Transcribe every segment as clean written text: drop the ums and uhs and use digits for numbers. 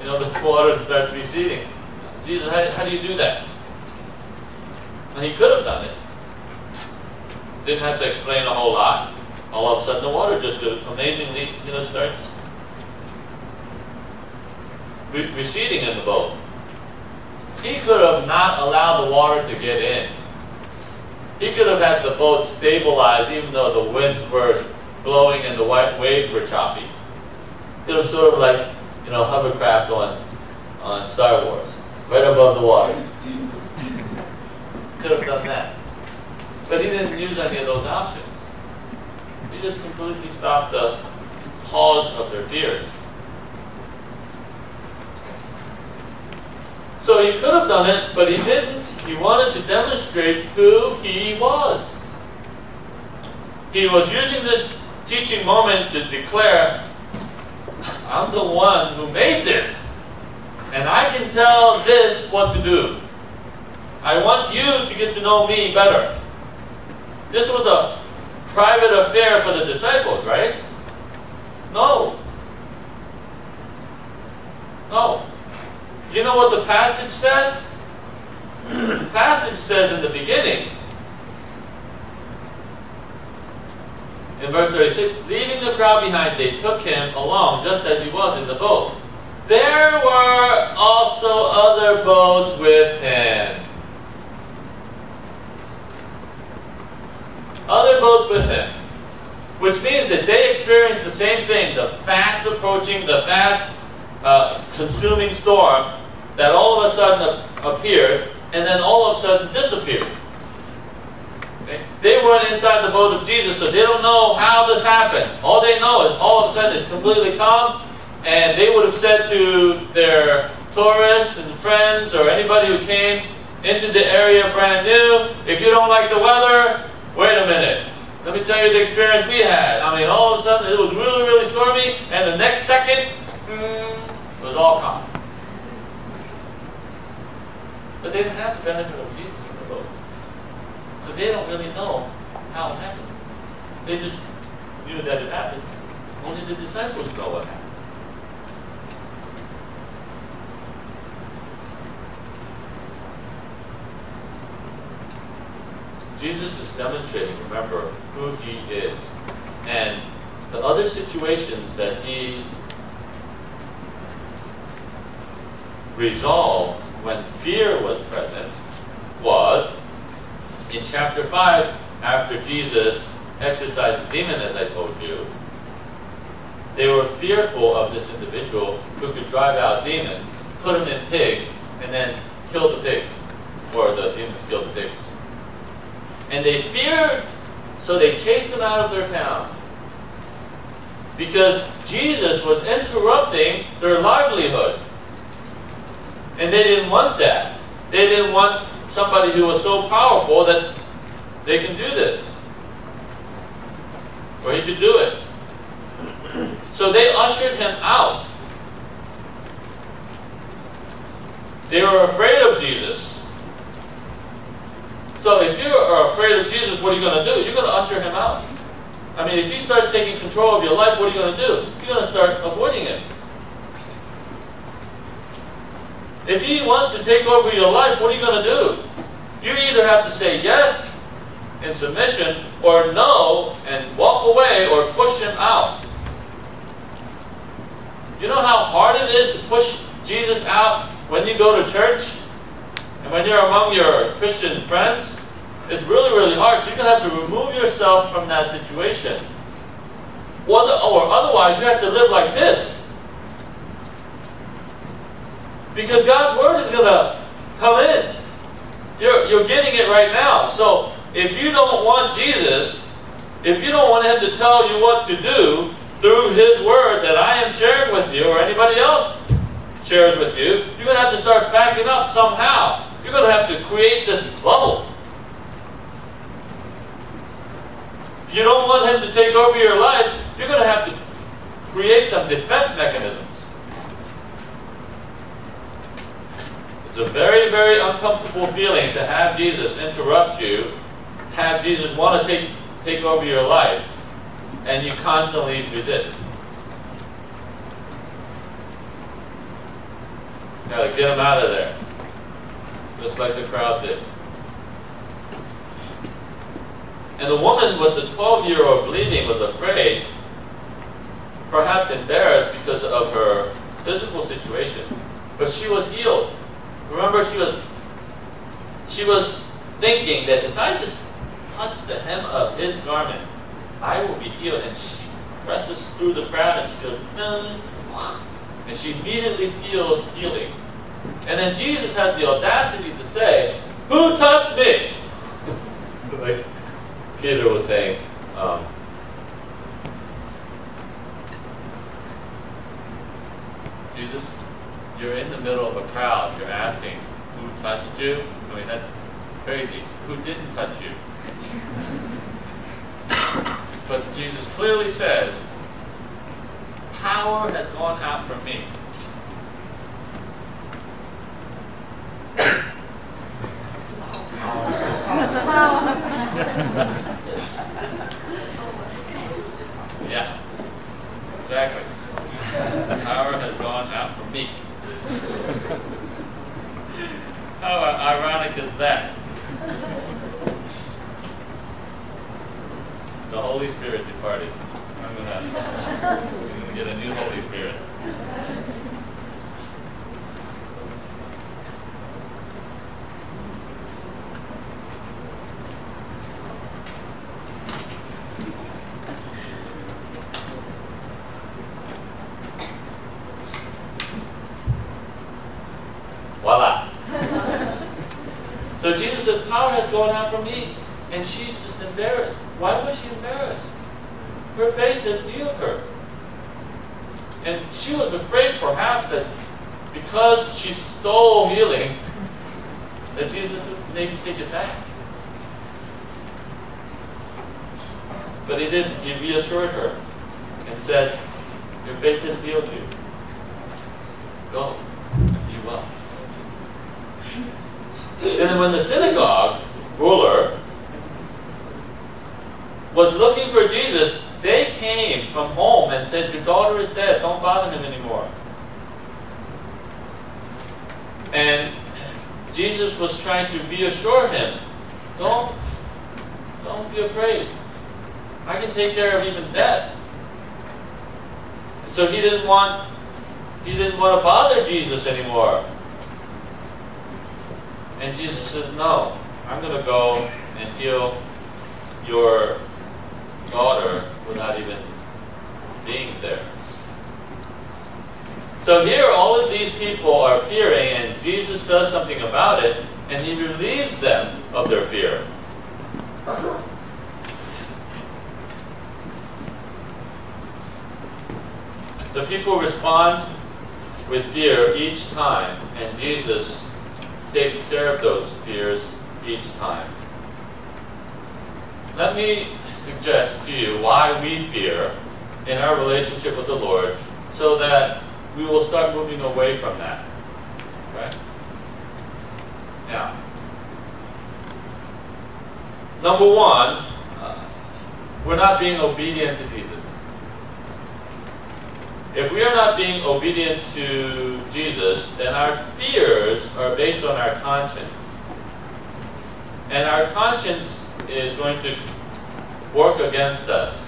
the water starts receding. Jesus, how do you do that? And he could have done it. Didn't have to explain a whole lot. All of a sudden the water just amazingly, starts receding in the boat. He could have not allowed the water to get in. He could have had the boat stabilized even though the winds were blowing and the waves were choppy. Could have sort of like, hovercraft on Star Wars, right above the water. Could have done that. But he didn't use any of those options. He just completely stopped the cause of their fears. So he could have done it, but he didn't. He wanted to demonstrate who he was. He was using this teaching moment to declare, I'm the one who made this, and I can tell this what to do. I want you to get to know me better. This was a private affair for the disciples, right? No. No. You know what the passage says? The passage says in the beginning, in verse 36, leaving the crowd behind, they took him along just as he was in the boat. There were also other boats with him. Other boats with him. Which means that they experienced the same thing, the fast approaching, the fast consuming storm that all of a sudden appeared and then all of a sudden disappeared. Okay? They weren't inside the boat of Jesus, so they don't know how this happened. All they know is all of a sudden it's completely calm, and they would have said to their tourists and friends or anybody who came into the area brand new, if you don't like the weather, wait a minute. Let me tell you the experience we had. I mean, all of a sudden it was really, really stormy, and the next second, it was all calm. But they didn't have the benefit of Jesus in the boat. So they don't really know how it happened. They just knew that it happened. Only the disciples know what happened. Jesus is demonstrating, remember, who he is. And the other situations that he resolved when fear was present was in chapter 5, after Jesus exorcised the demon, as I told you. They were fearful of this individual who could drive out demons, put them in pigs, and then kill the pigs, or the demons killed the pigs. And they feared, so they chased him out of their town. Because Jesus was interrupting their livelihood. And they didn't want that. They didn't want somebody who was so powerful that they can do this. Or he could do it. So they ushered him out. They were afraid of Jesus. So if you are afraid of Jesus, what are you going to do? You're going to usher him out. I mean, if he starts taking control of your life, what are you going to do? You're going to start avoiding him. If he wants to take over your life, what are you going to do? You either have to say yes in submission, or no and walk away, or push him out. You know how hard it is to push Jesus out when you go to church? And when you're among your Christian friends? It's really, really hard. So you're going to have to remove yourself from that situation. Or otherwise, you have to live like this. Because God's Word is going to come in. You're getting it right now. So if you don't want Jesus, if you don't want Him to tell you what to do through His Word that I am sharing with you, or anybody else shares with you, you're going to have to start backing up somehow. You're going to have to create this bubble. If you don't want Him to take over your life, you're going to have to create some defense mechanisms. It's a very, very uncomfortable feeling to have Jesus interrupt you, have Jesus want to take over your life, and you constantly resist. Gotta get him out of there. Just like the crowd did. And the woman with the 12-year-old bleeding was afraid, perhaps embarrassed because of her physical situation, but she was healed. Remember, she was thinking that if I just touch the hem of his garment, I will be healed. And she presses through the crowd and she goes, and she immediately feels healing. And then Jesus had the audacity to say, "Who touched me?" Like Peter was saying, Jesus, you're in the middle of a crowd. You're asking, who touched you? I mean, that's crazy. Who didn't touch you? But Jesus clearly says, power has gone out from me. Yeah, exactly. Power has gone out from me. How ironic is that? The Holy Spirit departed. I'm gonna get a new Holy Spirit. Voila. So Jesus says, power has gone out from me. And she's just embarrassed. Why was she embarrassed? Her faith has healed her. And she was afraid perhaps that because she stole healing, that Jesus would maybe take it back. But he didn't. He reassured her and said, your faith has healed you. Go and be well. And then when the synagogue ruler was looking for Jesus, they came from home and said, your daughter is dead, don't bother him anymore. And Jesus was trying to reassure him, don't be afraid. I can take care of even death. So he didn't want to bother Jesus anymore. And Jesus says, no, I'm going to go and heal your daughter without even being there. So here all of these people are fearing, and Jesus does something about it, and he relieves them of their fear. The people respond with fear each time, and Jesus takes care of those fears each time. Let me suggest to you why we fear in our relationship with the Lord, so that we will start moving away from that. Right? Now, number one, we're not being obedient to Jesus. If we are not being obedient to Jesus, then our fears are based on our conscience. And our conscience is going to work against us.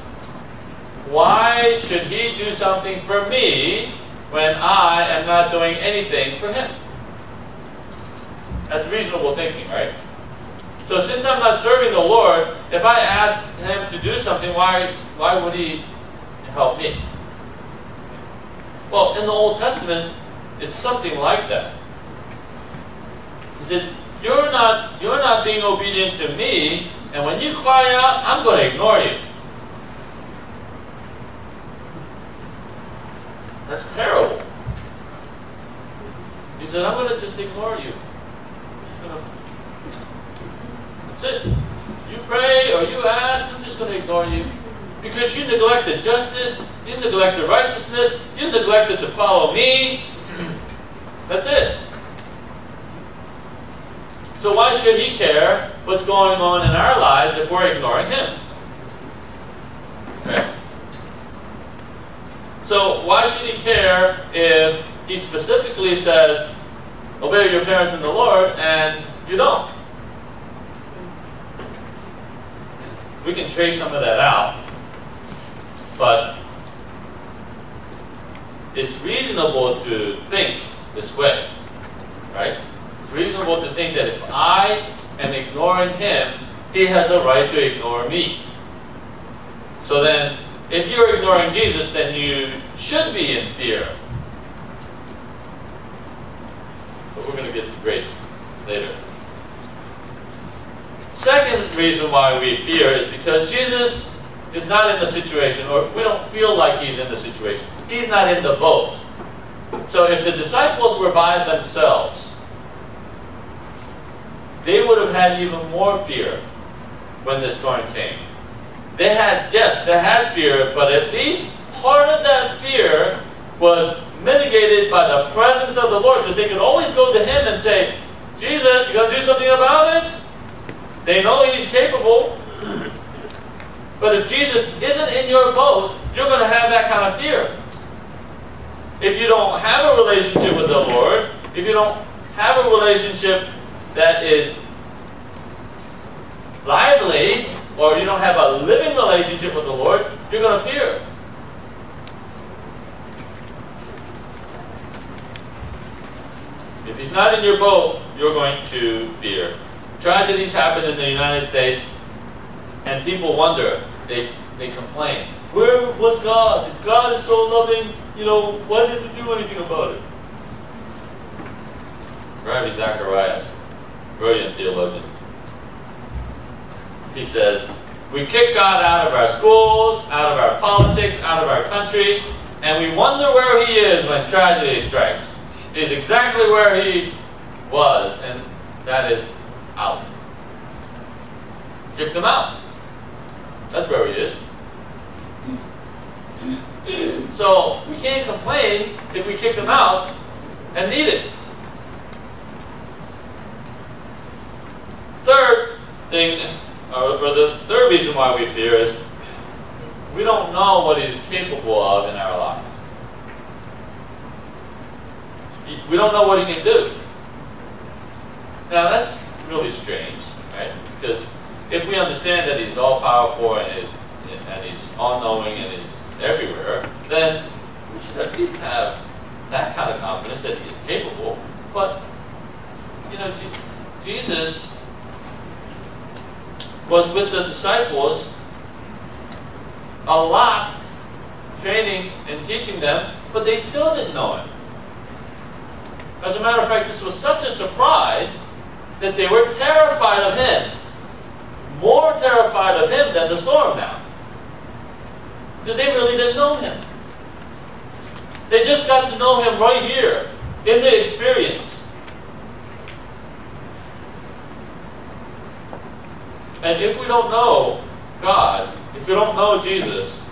Why should he do something for me when I am not doing anything for him? That's reasonable thinking, right? So since I'm not serving the Lord, if I ask him to do something, why would he help me? Well, in the Old Testament, it's something like that. He says, you're not being obedient to me, and when you cry out, I'm going to ignore you. That's terrible. He said, I'm going to just ignore you. That's it. You pray or you ask, I'm just going to ignore you. Because you neglected justice, you neglected righteousness, you neglected to follow me. That's it. So why should he care what's going on in our lives if we're ignoring him? Okay. So why should he care if he specifically says, obey your parents in the Lord, and you don't. We can trace some of that out, but it's reasonable to think this way, right? It's reasonable to think that if I am ignoring him, he has the right to ignore me. So then, if you're ignoring Jesus, then you should be in fear. But we're going to get to grace later. Second reason why we fear is because Jesus is not in the situation, or we don't feel like he's in the situation. He's not in the boat. So if the disciples were by themselves, they would have had even more fear when the storm came. They had fear, but at least part of that fear was mitigated by the presence of the Lord, because they could always go to him and say, Jesus, you got to do something about it? They know he's capable. But if Jesus isn't in your boat, you're going to have that kind of fear. If you don't have a relationship with the Lord, if you don't have a relationship that is lively, or you don't have a living relationship with the Lord, you're going to fear. If he's not in your boat, you're going to fear. Tragedies happen in the United States, and people wonder, they complain, where was God? If God is so loving, why didn't he do anything about it? Ravi Zacharias, brilliant theologian, he says, we kick God out of our schools, out of our politics, out of our country, and we wonder where he is when tragedy strikes. He's exactly where he was, and that is out. Kicked him out. That's where he is. So we can't complain if we kick him out and need it. Third thing, or the third reason why we fear is we don't know what he's capable of in our lives. We don't know what he can do. Now that's really strange, right? Because if we understand that he's all-powerful and he's all-knowing and he's everywhere, then we should at least have that kind of confidence that he is capable. But, Jesus was with the disciples a lot, training and teaching them, but they still didn't know him. As a matter of fact, this was such a surprise that they were terrified of him, more terrified of him than the storm now. Because they really didn't know him. They just got to know him right here, in the experience. And if we don't know God, if we don't know Jesus,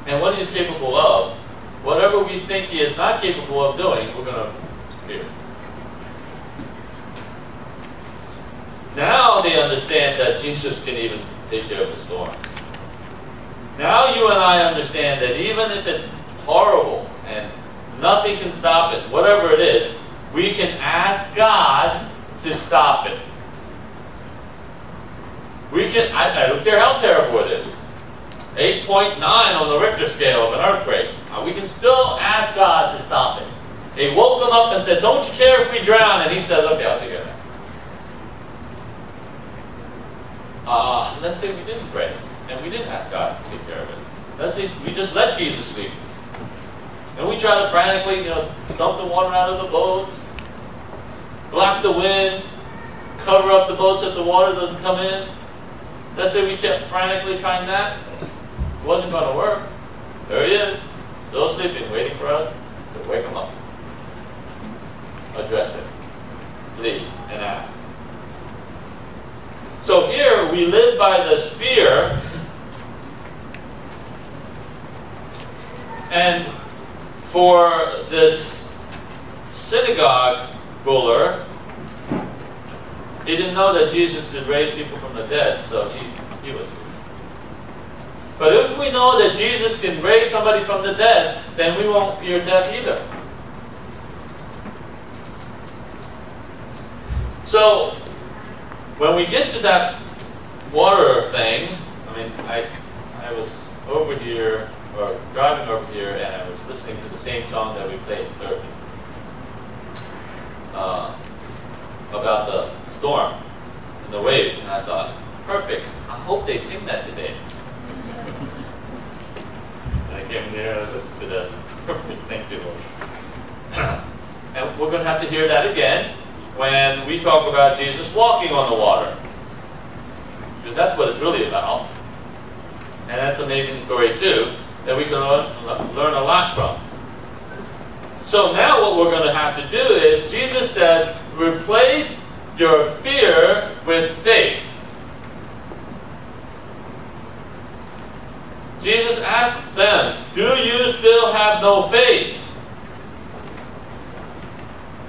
and what he's capable of, whatever we think he is not capable of doing, we're going to fear. Now they understand that Jesus can even take care of the storm. Now you and I understand that even if it's horrible and nothing can stop it, whatever it is, we can ask God to stop it. We can, I don't care how terrible it is, 8.9 on the Richter scale of an earthquake, we can still ask God to stop it. They woke him up and said, don't you care if we drown? And he said, okay, I'll take care of that. Let's say we didn't pray, and we didn't ask God to take care of it. Let's say we just let Jesus sleep. And we try to frantically, dump the water out of the boat, block the wind, cover up the boat so that the water doesn't come in. Let's say we kept frantically trying that. It wasn't going to work. There he is, still sleeping, waiting for us to wake him up. Address it, plead, and ask. So here we live by this fear, and for this synagogue ruler, he didn't know that Jesus could raise people from the dead, so he was feared. But if we know that Jesus can raise somebody from the dead, then we won't fear death either. So, when we get to that water thing, I mean, I was over here, or driving over here, and I was listening to the same song that we played in Third, about the storm and the wave, and I thought, perfect, I hope they sing that today. And I came here and listened to this. Perfect, thank you, Lord. And we're going to have to hear that again when we talk about Jesus walking on the water. Because that's what it's really about. And that's an amazing story too, that we can learn a lot from. So now what we're going to have to do is, Jesus says, replace your fear with faith. Jesus asks them, do you still have no faith?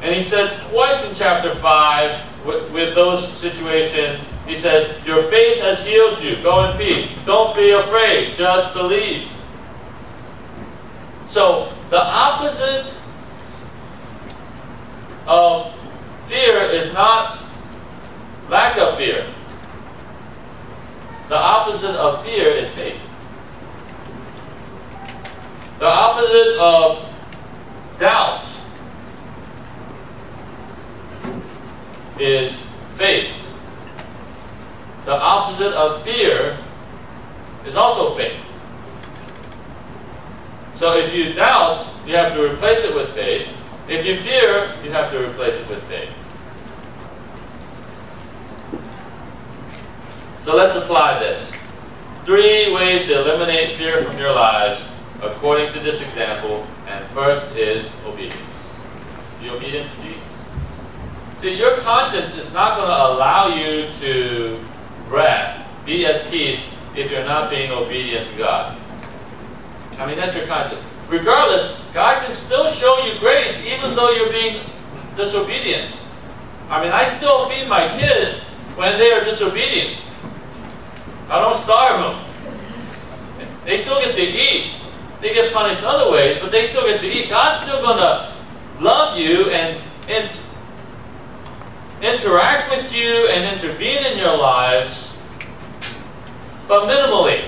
And he said twice in chapter 5, with those situations, he says, your faith has healed you. Go in peace. Don't be afraid. Just believe. So, the opposite of fear is not lack of fear. The opposite of fear is faith. The opposite of doubt is faith. The opposite of fear is also faith. So if you doubt, you have to replace it with faith. If you fear, you have to replace it with faith. So let's apply this. 3 ways to eliminate fear from your lives according to this example. And first is obedience. Be obedient to Jesus. See, your conscience is not going to allow you to rest, be at peace, if you're not being obedient to God. I mean, that's your conscience. Regardless, God can still show you grace even though you're being disobedient. I mean, I still feed my kids when they are disobedient. I don't starve them. They still get to eat. They get punished in other ways, but they still get to eat. God's still going to love you and interact with you and intervene in your lives, but minimally.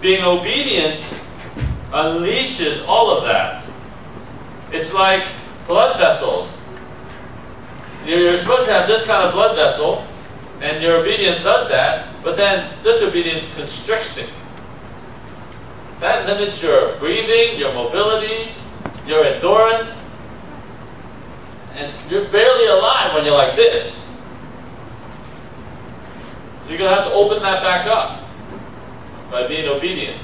Being obedient unleashes all of that. It's like blood vessels. You're supposed to have this kind of blood vessel, and your obedience does that, but then disobedience constricts it. That limits your breathing, your mobility, your endurance, and you're barely alive when you're like this. So you're going to have to open that back up by being obedient.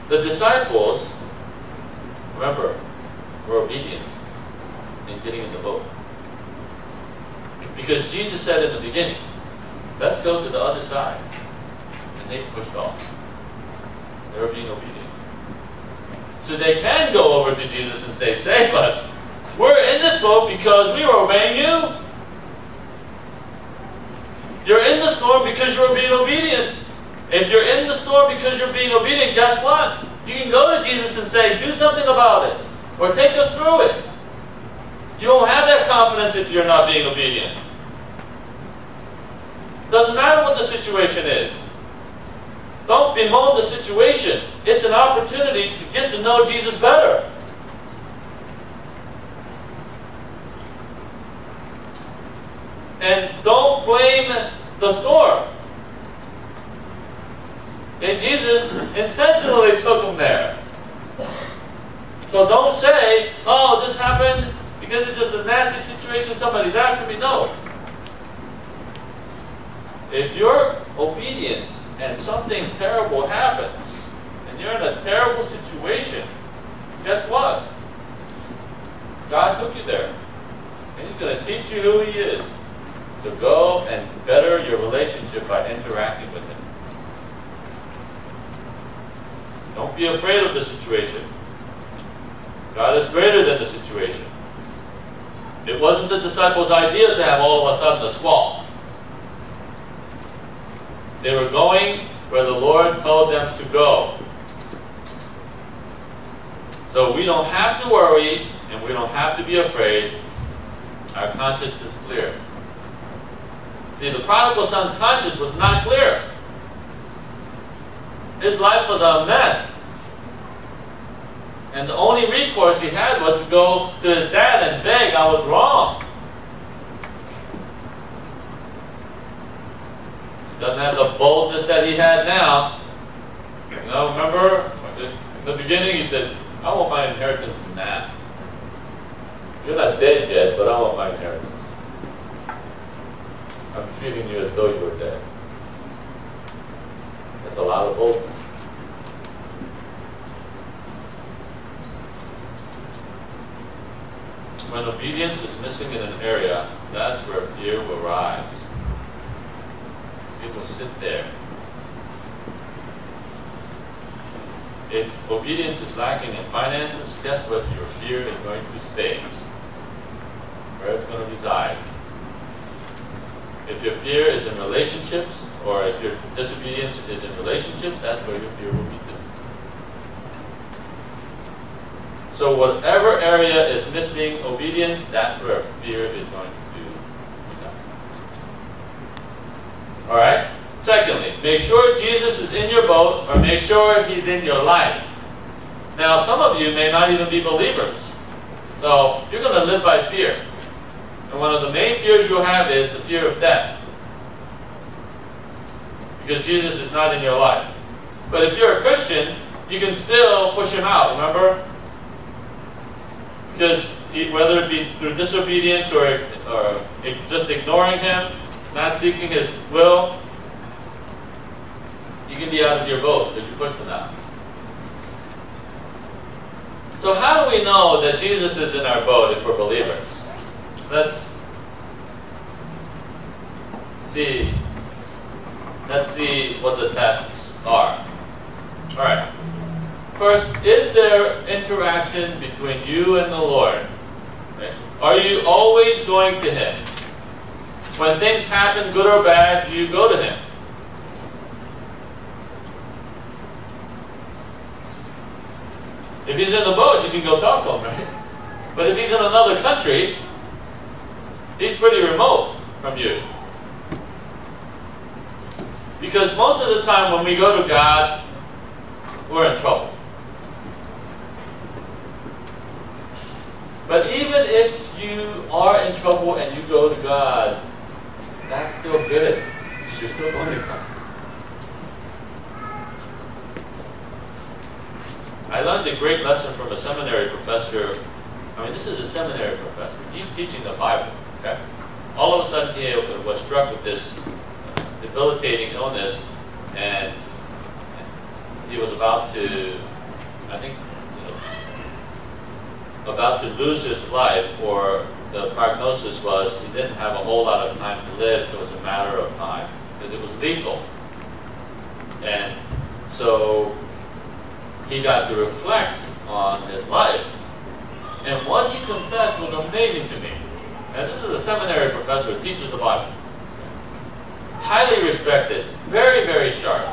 The disciples, remember, were obedient in getting in the boat. Because Jesus said in the beginning, let's go to the other side. And they pushed off. They were being obedient. So they can go over to Jesus and say, save us. We're in this boat because we were obeying you. You're in the storm because you're being obedient. If you're in the storm because you're being obedient, guess what? You can go to Jesus and say, do something about it. Or take us through it. You don't have that confidence if you're not being obedient. Doesn't matter what the situation is. Don't bemoan the situation. It's an opportunity to get to know Jesus better. And don't blame the storm. And Jesus intentionally took them there. So don't say, oh, this happened because it's just a nasty situation, somebody's after me. No. If you're obedient and something terrible happens, and you're in a terrible situation, guess what? God took you there. And He's going to teach you who He is. So go and better your relationship by interacting with Him. Don't be afraid of the situation. God is greater than the situation. It wasn't the disciples' idea to have all of a sudden a squall. They were going where the Lord told them to go. So we don't have to worry and we don't have to be afraid. Our conscience is clear. See, the prodigal son's conscience was not clear. His life was a mess. And the only recourse he had was to go to his dad and beg, I was wrong. He doesn't have the boldness that he had now. You know, remember, in the beginning he said, I want my inheritance now. You're not dead yet, but I want my inheritance. I'm treating you as though you were dead. That's a lot of boldness. When obedience is missing in an area, that's where fear will rise. It will sit there. If obedience is lacking in finances, guess what? Your fear is going to stay. Where it's going to reside. If your fear is in relationships, or if your disobedience is in relationships, that's where your fear will be too. So whatever area is missing obedience, that's where fear is going to reside. Alright? Secondly, make sure Jesus is in your boat, or make sure he's in your life. Now, some of you may not even be believers. So you're going to live by fear. And one of the main fears you'll have is the fear of death. Because Jesus is not in your life. But if you're a Christian, you can still push him out, remember? Because whether it be through disobedience or just ignoring him, not seeking his will, you can be out of your boat because you pushed him out. So how do we know that Jesus is in our boat if we're believers? Let's see what the tests are. All right. First, is there interaction between you and the Lord? Okay. Are you always going to him? When things happen, good or bad, do you go to him? If he's in the boat, you can go talk to him, right? But if he's in another country, he's pretty remote from you. Because most of the time when we go to God, we're in trouble. But even if you are in trouble and you go to God, that's still good. You're still going to God. I learned a great lesson from a seminary professor. I mean, this is a seminary professor. He's teaching the Bible. Okay? All of a sudden, he was struck with this debilitating illness, and he was about to, I think, about to lose his life, or the prognosis was he didn't have a whole lot of time to live. It was a matter of time because it was lethal. And so he got to reflect on his life. And what he confessed was amazing to me. And this is a seminary professor who teaches the Bible. Highly respected, very, very sharp.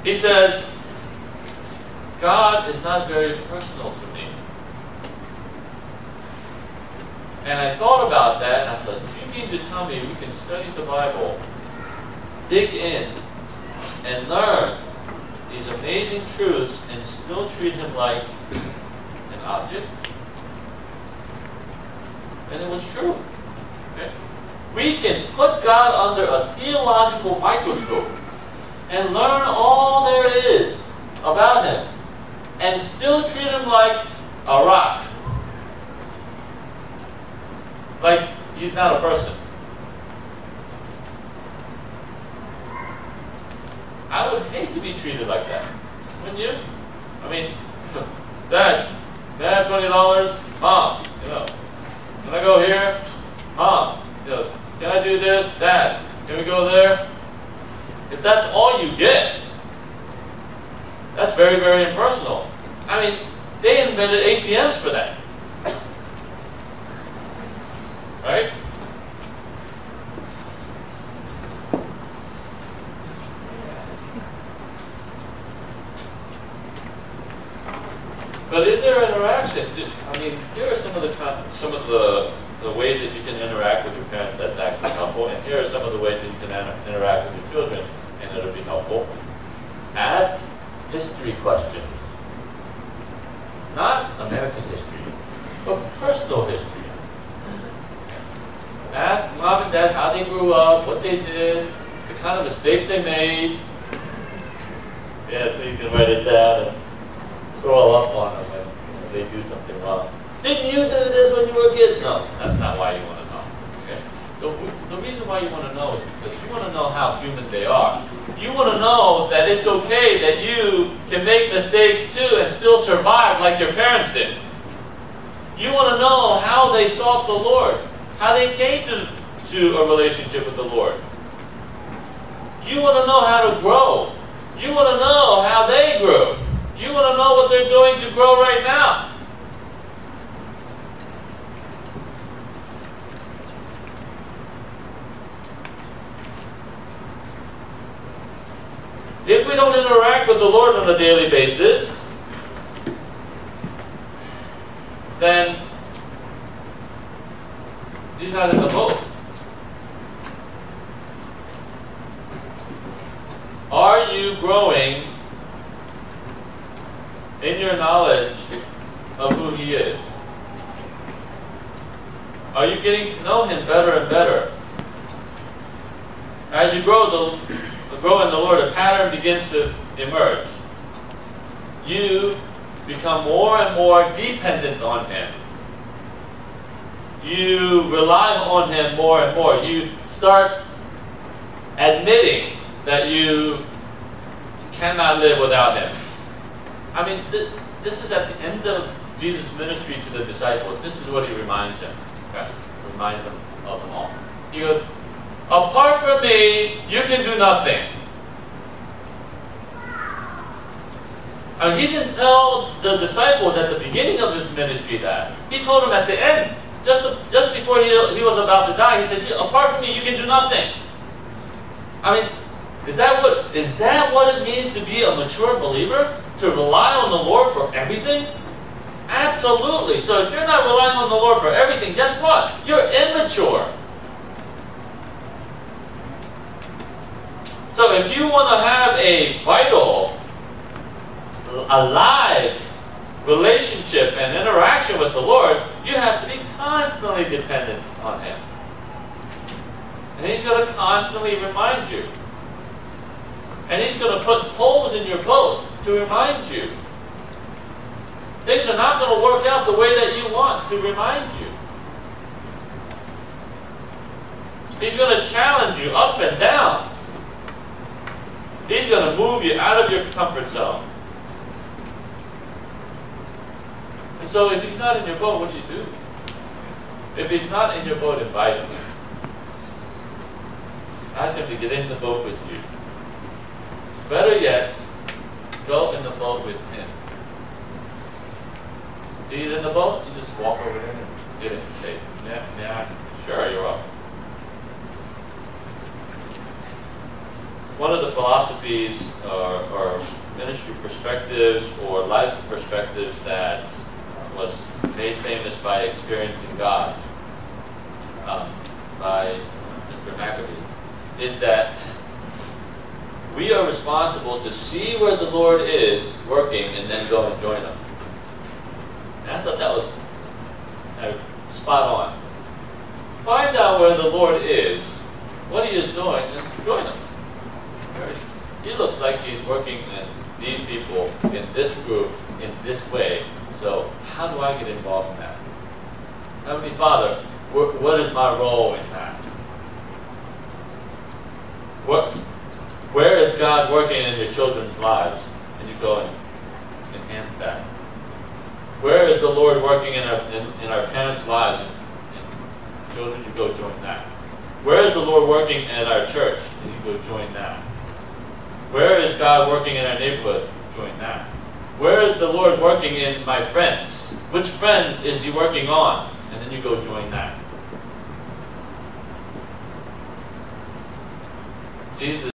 He says, God is not very personal to me. And I thought about that, and I said, do you mean to tell me we can study the Bible, dig in, and learn these amazing truths and still treat him like an object? And it was true. Okay? We can put God under a theological microscope and learn all there is about him and still treat him like a rock. Like he's not a person. I would hate to be treated like that. Wouldn't you? I mean, Dad, can I have $20? Mom, can I go here? Mom, can I do this? Dad, can we go there? If that's all you get, that's very, very impersonal. I mean, they invented ATMs for that. Right? But is there interaction? I mean, here are some of the ways that you can interact with your parents that's actually helpful, and here are some of the ways that you can interact with your children, and it'll be helpful. Ask history questions. Not American history, but personal history. Ask mom and dad how they grew up, what they did, the kind of mistakes they made. Yeah, so you can write it down and throw up on them when they do something wrong. Didn't you do this when you were a kid? No, that's not why you want to know. Okay? The reason why you want to know is because you want to know how human they are. You want to know that it's okay that you can make mistakes too and still survive like your parents did. You want to know how they sought the Lord, how they came to a relationship with the Lord. You want to know how to grow. You want to know how they grew. You want to know what they're doing to grow right now. If we don't interact with the Lord on a daily basis, then He's not in the boat. Are you growing in your knowledge of who He is? Are you getting to know Him better and better? As you grow in the Lord, a pattern begins to emerge. You become more and more dependent on Him. You rely on Him more and more. You start admitting that you cannot live without Him. I mean, this is at the end of Jesus' ministry to the disciples. This is what He reminds them. Okay? Reminds them of them all. He goes, apart from me, you can do nothing. And He didn't tell the disciples at the beginning of His ministry that. He told them at the end, just before he was about to die. He said, apart from me, you can do nothing. I mean, is that what it means to be a mature believer? To rely on the Lord for everything? Absolutely. So if you're not relying on the Lord for everything, guess what? You're immature. So if you want to have a vital, alive relationship and interaction with the Lord, you have to be constantly dependent on Him. And He's going to constantly remind you. And He's going to put holes in your boat to remind you. Things are not going to work out the way that you want to remind you. He's going to challenge you up and down. He's going to move you out of your comfort zone. And so if He's not in your boat, what do you do? If He's not in your boat, invite Him. Ask Him to get in the boat with you. Better yet, go in the boat with Him. See, He's in the boat, you just walk over there and get Him. Say, yeah, sure, you're up. One of the philosophies or ministry perspectives or life perspectives that was made famous by experiencing God by Mr. Maccabee is that we are responsible to see where the Lord is working and then go and join Him. And I thought that was spot on. Find out where the Lord is, what He is doing, and join Him. He looks like He's working in these people, in this group, in this way. So how do I get involved in that? Heavenly Father, what is my role in that? Where is God working in your children's lives? And you go and enhance that. Where is the Lord working in our parents' lives? And children, you go join that. Where is the Lord working in our church? And you go join that. Where is God working in our neighborhood? Join that. Where is the Lord working in my friends? Which friend is He working on? And then you go join that. Jesus